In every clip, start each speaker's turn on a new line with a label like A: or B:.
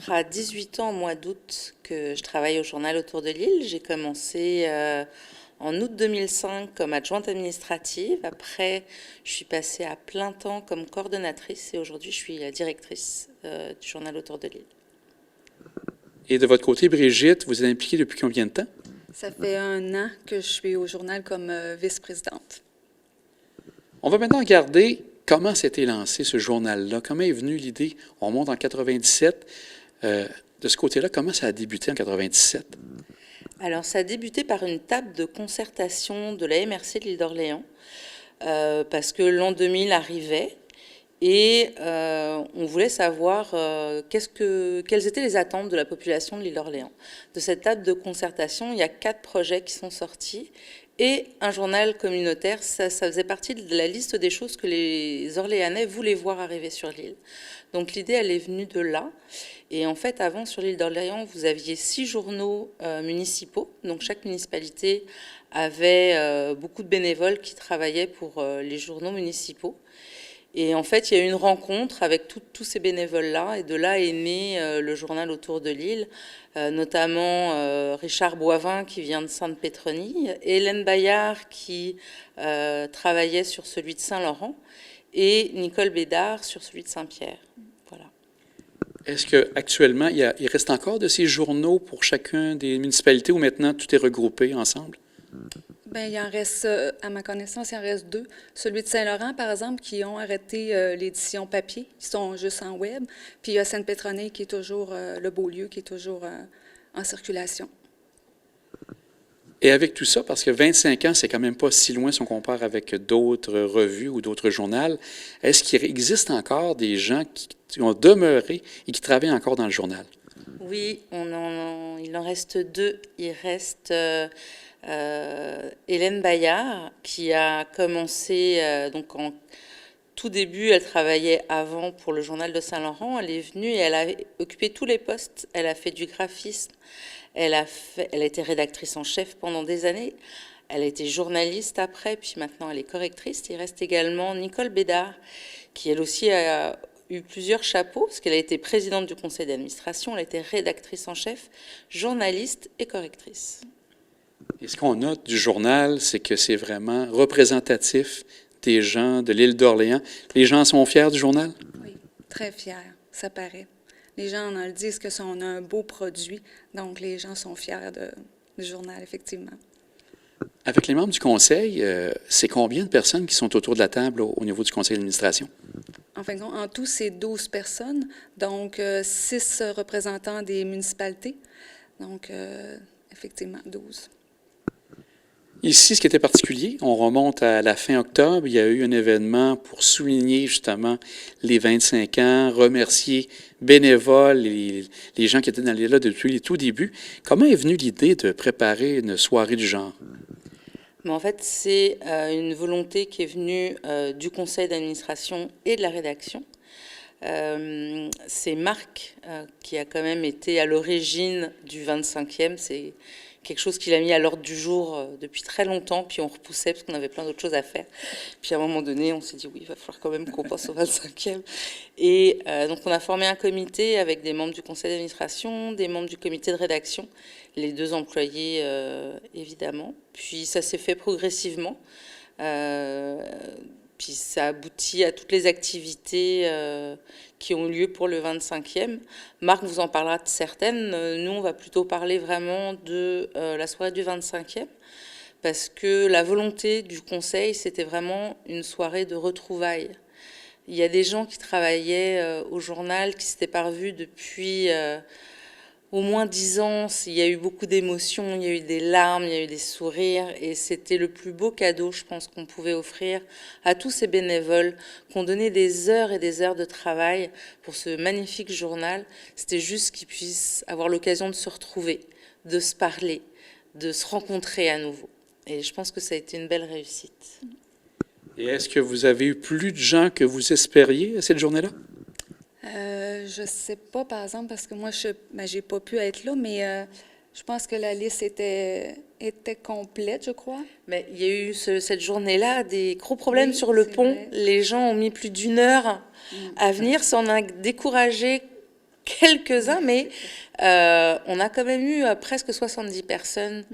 A: fera 18 ans au mois d'août que je travaille au journal Autour de l'île. J'ai commencé en août 2005 comme adjointe administrative. Après, je suis passée à plein temps comme coordonnatrice et aujourd'hui, je suis la directrice du journal Autour de l'île.
B: Et de votre côté, Brigitte, vous êtes impliquée depuis combien de temps?
C: Ça fait 1 an que je suis au journal comme vice-présidente.
B: On va maintenant regarder comment s'était lancé ce journal-là. Comment est venue l'idée? On monte en 97. De ce côté-là, comment ça a débuté en 97?
A: Alors, ça a débuté par une table de concertation de la MRC de l'île d'Orléans, parce que l'an 2000 arrivait et on voulait savoir quelles étaient les attentes de la population de l'île d'Orléans. De cette table de concertation, il y a 4 projets qui sont sortis et un journal communautaire. Ça faisait partie de la liste des choses que les Orléanais voulaient voir arriver sur l'île. Donc l'idée, elle est venue de là. Et en fait, avant, sur l'île d'Orléans, vous aviez 6 journaux municipaux. Donc chaque municipalité avait beaucoup de bénévoles qui travaillaient pour les journaux municipaux. Et en fait, il y a eu une rencontre avec tous ces bénévoles-là. Et de là est né le journal Autour de l'île, notamment Richard Boivin qui vient de Sainte-Pétronie, Hélène Bayard qui travaillait sur celui de Saint-Laurent et Nicole Bédard sur celui de Saint-Pierre. Voilà.
B: Est-ce qu'actuellement, il reste encore de ces journaux pour chacun des municipalités où maintenant tout est regroupé ensemble?
C: Bien, il en reste, à ma connaissance, il en reste 2. Celui de Saint-Laurent, par exemple, qui ont arrêté l'édition papier, qui sont juste en web. Puis il y a Sainte-Pétronille qui est toujours, le Beaulieu, qui est toujours en circulation.
B: Et avec tout ça, parce que 25 ans, c'est quand même pas si loin si on compare avec d'autres revues ou d'autres journaux, est-ce qu'il existe encore des gens qui ont demeuré et qui travaillent encore dans le journal?
A: Oui, il en reste 2. Il reste Hélène Bayard, qui a commencé donc en tout début, elle travaillait avant pour le journal de Saint-Laurent. Elle est venue et elle a occupé tous les postes. Elle a fait du graphisme. Elle a été rédactrice en chef pendant des années. Elle a été journaliste après, puis maintenant elle est correctrice. Il reste également Nicole Bédard, qui elle aussi a eu plusieurs chapeaux, parce qu'elle a été présidente du conseil d'administration, elle a été rédactrice en chef, journaliste et correctrice.
B: Et ce qu'on note du journal, c'est que c'est vraiment représentatif des gens de l'île d'Orléans. Les gens sont fiers du journal?
C: Oui, très fiers, ça paraît. Les gens en disent que on a un beau produit, donc les gens sont fiers du journal, effectivement.
B: Avec les membres du conseil, c'est combien de personnes qui sont autour de la table au niveau du conseil d'administration?
C: En fin de compte, en tout, c'est 12 personnes, donc 6 représentants des municipalités, donc effectivement 12.
B: Ici, ce qui était particulier, on remonte à la fin octobre, il y a eu un événement pour souligner justement les 25 ans, remercier bénévoles, les gens qui étaient dans là depuis les tout débuts. Comment est venue l'idée de préparer une soirée du genre?
A: Mais en fait, c'est une volonté qui est venue du conseil d'administration et de la rédaction. C'est Marc qui a quand même été à l'origine du 25e. C'est quelque chose qu'il a mis à l'ordre du jour depuis très longtemps, puis on repoussait parce qu'on avait plein d'autres choses à faire. Puis à un moment donné, on s'est dit oui, il va falloir quand même qu'on pense au 25e. Et donc on a formé un comité avec des membres du conseil d'administration, des membres du comité de rédaction, les 2 employés évidemment. Puis ça s'est fait progressivement. Puis ça aboutit à toutes les activités qui ont lieu pour le 25e. Marc vous en parlera de certaines. Nous, on va plutôt parler vraiment de la soirée du 25e, parce que la volonté du conseil, c'était vraiment une soirée de retrouvailles. Il y a des gens qui travaillaient au journal, qui s'étaient pas revus depuis au moins 10 ans. Il y a eu beaucoup d'émotions, il y a eu des larmes, il y a eu des sourires, et c'était le plus beau cadeau, je pense, qu'on pouvait offrir à tous ces bénévoles qui ont donné des heures et des heures de travail pour ce magnifique journal. C'était juste qu'ils puissent avoir l'occasion de se retrouver, de se parler, de se rencontrer à nouveau. Et je pense que ça a été une belle réussite.
B: Et est-ce que vous avez eu plus de gens que vous espériez à cette journée-là?
C: Je ne sais pas, par exemple, parce que moi, je n'ai pas pu être là, mais je pense que la liste était complète, je crois.
A: Mais il y a eu cette journée-là des gros problèmes sur le pont.
C: Vrai.
A: Les gens ont mis plus d'1 heure à venir. Ça en a découragé quelques-uns, mais on a quand même eu presque 70 personnes.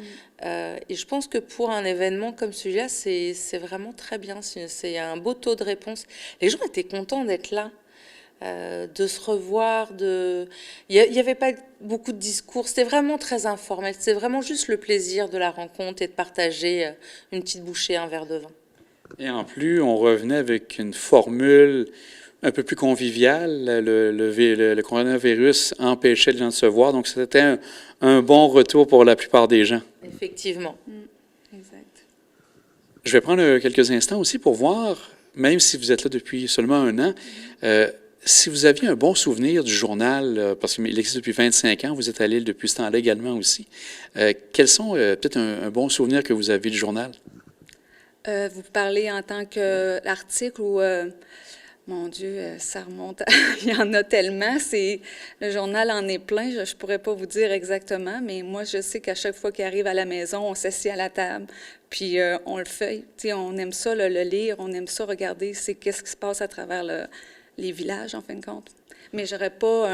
A: Et je pense que pour un événement comme celui-là, c'est vraiment très bien. C'est un beau taux de réponse. Les gens étaient contents d'être là, de se revoir. Il n'y avait pas beaucoup de discours. C'était vraiment très informel. C'était vraiment juste le plaisir de la rencontre et de partager une petite bouchée, un verre de vin.
B: Et en plus, on revenait avec une formule un peu plus conviviale. Le coronavirus empêchait les gens de se voir, donc c'était un bon retour pour la plupart des gens.
A: Effectivement.
C: Exact.
B: Je vais prendre quelques instants aussi pour voir, même si vous êtes là depuis seulement un an, si vous aviez un bon souvenir du journal, parce qu'il existe depuis 25 ans, vous êtes à Lille depuis ce temps-là également aussi. Quels sont peut-être un bon souvenir que vous avez du journal?
C: Vous parlez en tant que l'article ou mon Dieu, ça remonte. Il y en a tellement. Le journal en est plein. Je ne pourrais pas vous dire exactement, mais moi, je sais qu'à chaque fois qu'il arrive à la maison, on s'assied à la table, puis on le feuille. Tu sais, on aime ça, le lire, on aime ça, regarder qu'est-ce qui se passe à travers les villages, en fin de compte. Mais j'aurais pas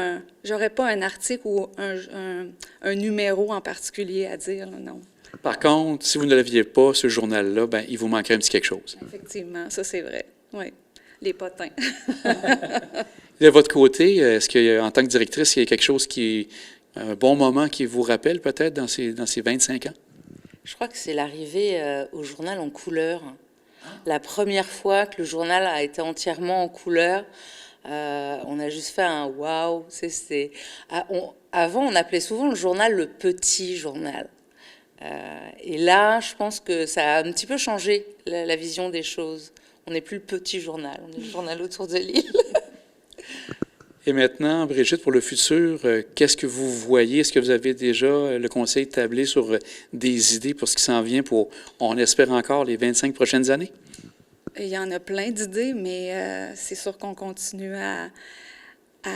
C: un article ou un numéro en particulier à dire, là, non.
B: Par contre, si vous ne l'aviez pas, ce journal-là, ben, il vous manquerait un petit quelque chose.
C: Effectivement, ça c'est vrai. Oui, les potins.
B: De votre côté, est-ce qu'en tant que directrice, il y a quelque chose un bon moment qui vous rappelle peut-être dans ces 25 ans?
A: Je crois que c'est l'arrivée au journal en couleur. La première fois que le journal a été entièrement en couleur, on a juste fait un waouh. Avant, on appelait souvent le journal le petit journal. Et là, je pense que ça a un petit peu changé la vision des choses. On n'est plus le petit journal, on est le journal autour de l'île.
B: Et maintenant, Brigitte, pour le futur, qu'est-ce que vous voyez? Est-ce que vous avez déjà le conseil tablé sur des idées pour ce qui s'en vient pour, on espère encore, les 25 prochaines années?
C: Il y en a plein d'idées, mais c'est sûr qu'on continue à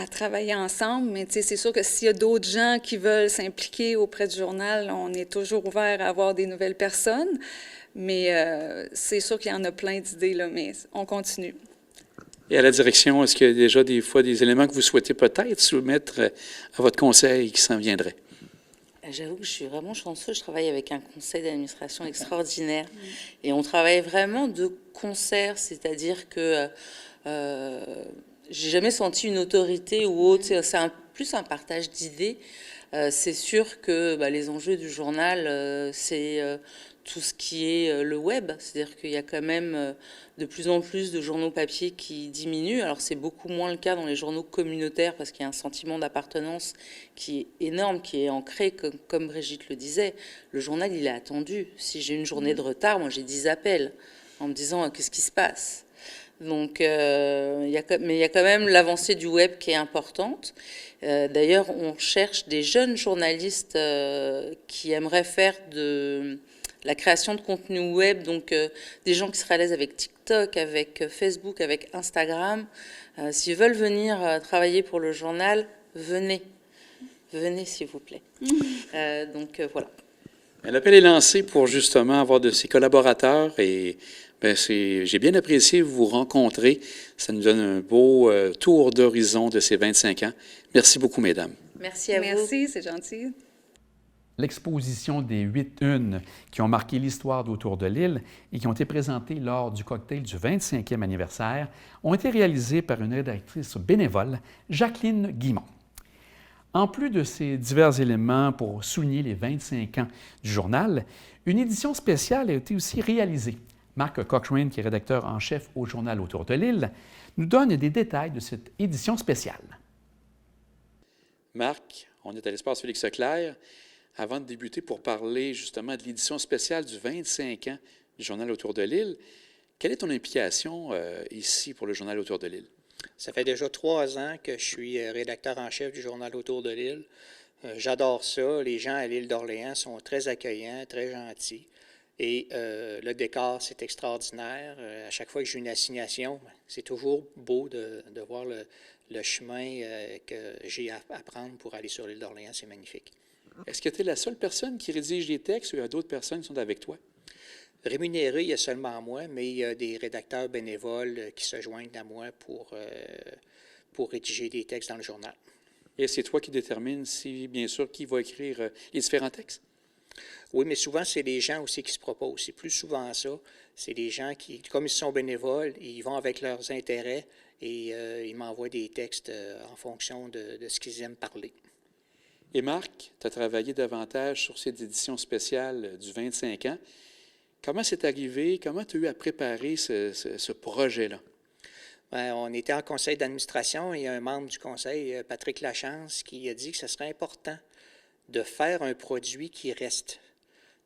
C: travailler ensemble. Mais c'est sûr que s'il y a d'autres gens qui veulent s'impliquer auprès du journal, on est toujours ouvert à avoir des nouvelles personnes. Mais c'est sûr qu'il y en a plein d'idées, là, mais on continue.
B: Et à la direction, est-ce qu'il y a déjà des fois des éléments que vous souhaitez peut-être soumettre à votre conseil qui s'en viendrait?
A: J'avoue que je suis vraiment chanceuse. Je travaille avec un conseil d'administration extraordinaire. Et on travaille vraiment de concert, c'est-à-dire que j'ai jamais senti une autorité ou autre. C'est plus un partage d'idées. C'est sûr que les enjeux du journal, c'est tout ce qui est le web. C'est-à-dire qu'il y a quand même de plus en plus de journaux papier qui diminuent. Alors c'est beaucoup moins le cas dans les journaux communautaires parce qu'il y a un sentiment d'appartenance qui est énorme, qui est ancré, comme Brigitte le disait. Le journal, il est attendu. Si j'ai une journée de retard, moi j'ai 10 appels en me disant qu'est-ce qui se passe. Donc, mais il y a quand même l'avancée du web qui est importante. D'ailleurs, on cherche des jeunes journalistes qui aimeraient faire de la création de contenu web, donc des gens qui seraient à l'aise avec TikTok, avec Facebook, avec Instagram. S'ils veulent venir travailler pour le journal, venez. Venez, s'il vous plaît. Donc, voilà.
B: L'appel est lancé pour justement avoir de ces collaborateurs et j'ai bien apprécié vous rencontrer. Ça nous donne un beau tour d'horizon de ces 25 ans. Merci beaucoup, mesdames.
A: Merci à vous.
C: Merci, c'est gentil.
D: L'exposition des 8 unes qui ont marqué l'histoire d'Autour de l'île et qui ont été présentées lors du cocktail du 25e anniversaire ont été réalisées par une rédactrice bénévole, Jacqueline Guimont. En plus de ces divers éléments pour souligner les 25 ans du journal, une édition spéciale a été aussi réalisée. Marc Cochrane, qui est rédacteur en chef au journal Autour de l'île, nous donne des détails de cette édition spéciale.
B: Marc, on est à l'espace Félix Leclerc. Avant de débuter pour parler justement de l'édition spéciale du 25 ans du journal Autour de l'île, quelle est ton implication ici pour le journal Autour de l'île?
E: Ça fait déjà 3 ans que je suis rédacteur en chef du journal Autour de l'île. J'adore ça. Les gens à l'île d'Orléans sont très accueillants, très gentils. Et le décor, c'est extraordinaire. À chaque fois que j'ai une assignation, c'est toujours beau de voir le chemin que j'ai à prendre pour aller sur l'île d'Orléans. C'est magnifique.
B: Est-ce que tu es la seule personne qui rédige les textes ou il y a d'autres personnes qui sont avec toi?
E: Rémunéré, il y a seulement moi, mais il y a des rédacteurs bénévoles qui se joignent à moi pour rédiger des textes dans le journal.
B: Et c'est toi qui détermines, si, bien sûr, qui va écrire les différents textes?
E: Oui, mais souvent, c'est les gens aussi qui se proposent. C'est plus souvent ça. C'est les gens qui, comme ils sont bénévoles, ils vont avec leurs intérêts et ils m'envoient des textes en fonction de ce qu'ils aiment parler.
B: Et Marc, tu as travaillé davantage sur cette édition spéciale du 25 ans. Comment c'est arrivé? Comment tu as eu à préparer ce projet-là?
E: On était en conseil d'administration et il y a un membre du conseil, Patrick Lachance, qui a dit que ce serait important de faire un produit qui reste.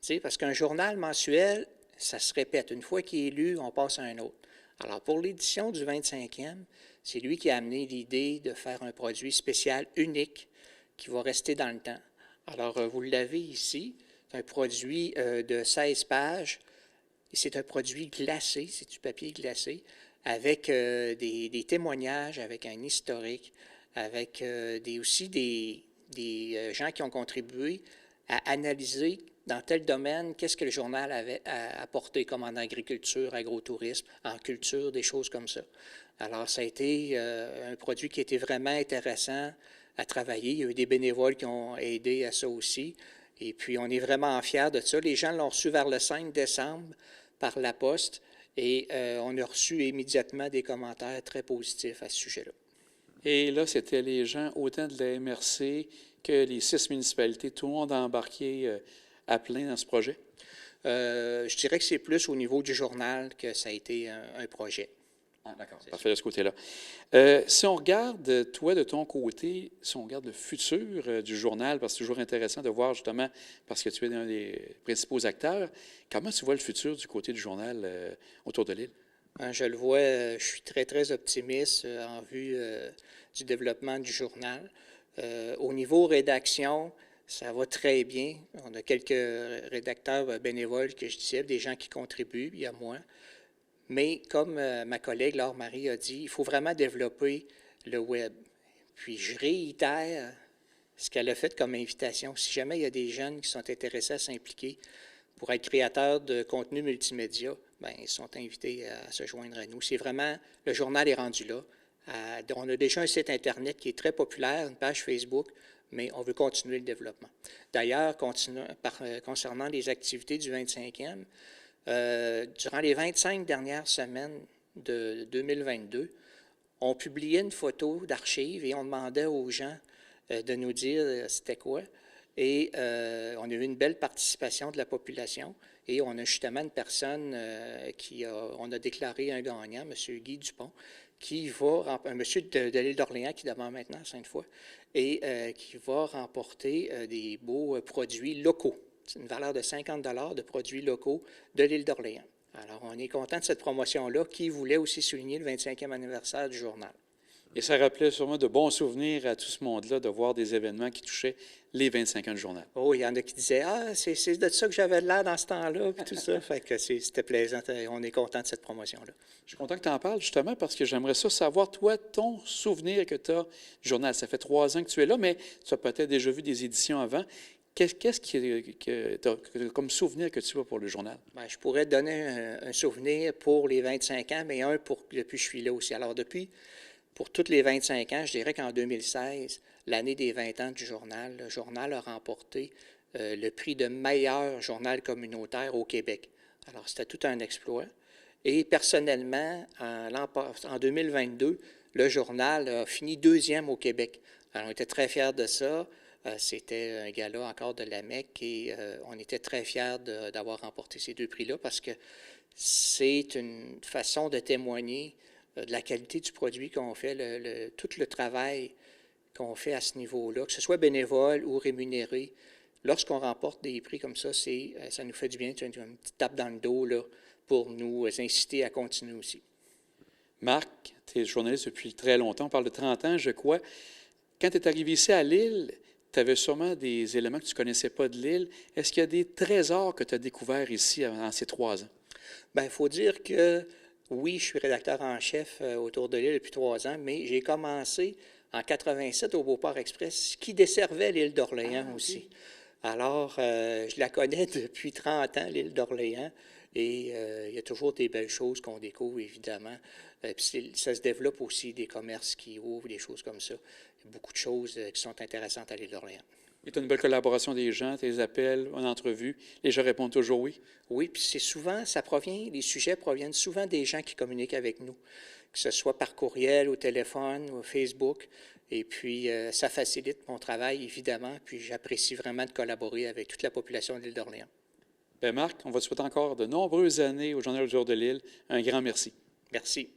E: Tu sais, parce qu'un journal mensuel, ça se répète. Une fois qu'il est lu, on passe à un autre. Alors, pour l'édition du 25e, c'est lui qui a amené l'idée de faire un produit spécial unique qui va rester dans le temps. Alors, vous l'avez ici, c'est un produit de 16 pages. C'est un produit glacé, c'est du papier glacé, avec des témoignages, avec un historique, avec aussi des gens qui ont contribué à analyser dans tel domaine qu'est-ce que le journal avait apporté, comme en agriculture, agrotourisme, en culture, des choses comme ça. Alors, ça a été un produit qui était vraiment intéressant à travailler. Il y a eu des bénévoles qui ont aidé à ça aussi. Et puis, on est vraiment fiers de ça. Les gens l'ont reçu vers le 5 décembre par la poste et on a reçu immédiatement des commentaires très positifs à ce sujet-là.
B: Et là, c'était les gens, autant de la MRC que les 6 municipalités, tout le monde a embarqué à plein dans ce projet?
E: Je dirais que c'est plus au niveau du journal que ça a été un projet.
B: Ah, d'accord. Parfait de ce côté-là. Si on regarde, toi, de ton côté, si on regarde le futur du journal, parce que c'est toujours intéressant de voir justement, parce que tu es un des principaux acteurs, comment tu vois le futur du côté du journal autour de l'île?
E: Je le vois, je suis très, très optimiste en vue du développement du journal. Au niveau rédaction, ça va très bien. On a quelques rédacteurs bénévoles que je disais, des gens qui contribuent, il y a moi. Mais comme ma collègue Laure-Marie a dit, il faut vraiment développer le web. Puis je réitère ce qu'elle a fait comme invitation. Si jamais il y a des jeunes qui sont intéressés à s'impliquer pour être créateurs de contenu multimédia, bien, ils sont invités à se joindre à nous. C'est vraiment, le journal est rendu là. On a déjà un site Internet qui est très populaire, une page Facebook, mais on veut continuer le développement. D'ailleurs, concernant les activités du 25e, durant les 25 dernières semaines de 2022, on publiait une photo d'archives et on demandait aux gens de nous dire c'était quoi. Et on a eu une belle participation de la population et on a justement une personne on a déclaré un gagnant, M. Guy Dupont, un monsieur de l'île d'Orléans qui demeure maintenant à Sainte-Foy et qui va remporter des beaux produits locaux. C'est une valeur de 50 $ de produits locaux de l'île d'Orléans. Alors, on est content de cette promotion-là qui voulait aussi souligner le 25e anniversaire du journal.
B: Et ça rappelait sûrement de bons souvenirs à tout ce monde-là de voir des événements qui touchaient les 25 ans du journal.
E: Oh, il y en a qui disaient « Ah, c'est de ça que j'avais l'air dans ce temps-là », puis tout ça. Fait que c'était plaisant. On est content de cette promotion-là.
B: Je suis content que tu en parles, justement, parce que j'aimerais ça savoir, toi, ton souvenir que tu as du journal. Ça fait 3 ans que tu es là, mais tu as peut-être déjà vu des éditions avant. Qu'est-ce que tu as comme souvenir que tu as pour le journal?
E: Bien, je pourrais te donner un souvenir pour les 25 ans, mais un depuis que je suis là aussi. Alors, pour tous les 25 ans, je dirais qu'en 2016, l'année des 20 ans du journal, le journal a remporté le prix de meilleur journal communautaire au Québec. Alors, c'était tout un exploit. Et personnellement, en 2022, le journal a fini 2e au Québec. Alors, on était très fiers de ça. C'était un gala encore de la MEC et on était très fiers d'avoir remporté ces 2 prix-là parce que c'est une façon de témoigner de la qualité du produit qu'on fait, tout le travail qu'on fait à ce niveau-là, que ce soit bénévole ou rémunéré. Lorsqu'on remporte des prix comme ça, ça nous fait du bien, une petite tape dans le dos là, pour nous inciter à continuer aussi.
B: Marc, tu es journaliste depuis très longtemps, on parle de 30 ans, je crois. Quand tu es arrivé ici à l'île, tu avais sûrement des éléments que tu ne connaissais pas de l'île. Est-ce qu'il y a des trésors que tu as découverts ici en ces 3 ans?
E: Bien, il faut dire que oui, je suis rédacteur en chef autour de l'île depuis 3 ans, mais j'ai commencé en 87 au Beauport Express, qui desservait l'île d'Orléans aussi. Alors, je la connais depuis 30 ans, l'île d'Orléans, Et il y a toujours des belles choses qu'on découvre, évidemment. Puis ça se développe aussi, des commerces qui ouvrent, des choses comme ça. Il y a beaucoup de choses qui sont intéressantes à l'île d'Orléans.
B: Et tu as une belle collaboration des gens, tes appels, en entrevue, les gens répondent toujours oui.
E: Oui, puis c'est souvent, les sujets proviennent souvent des gens qui communiquent avec nous, que ce soit par courriel, au téléphone, ou Facebook. Et puis, ça facilite mon travail, évidemment, puis j'apprécie vraiment de collaborer avec toute la population de l'île d'Orléans.
B: Bien, Marc, on va te souhaiter encore de nombreuses années au Journal autour de l'île. Un grand merci.
E: Merci.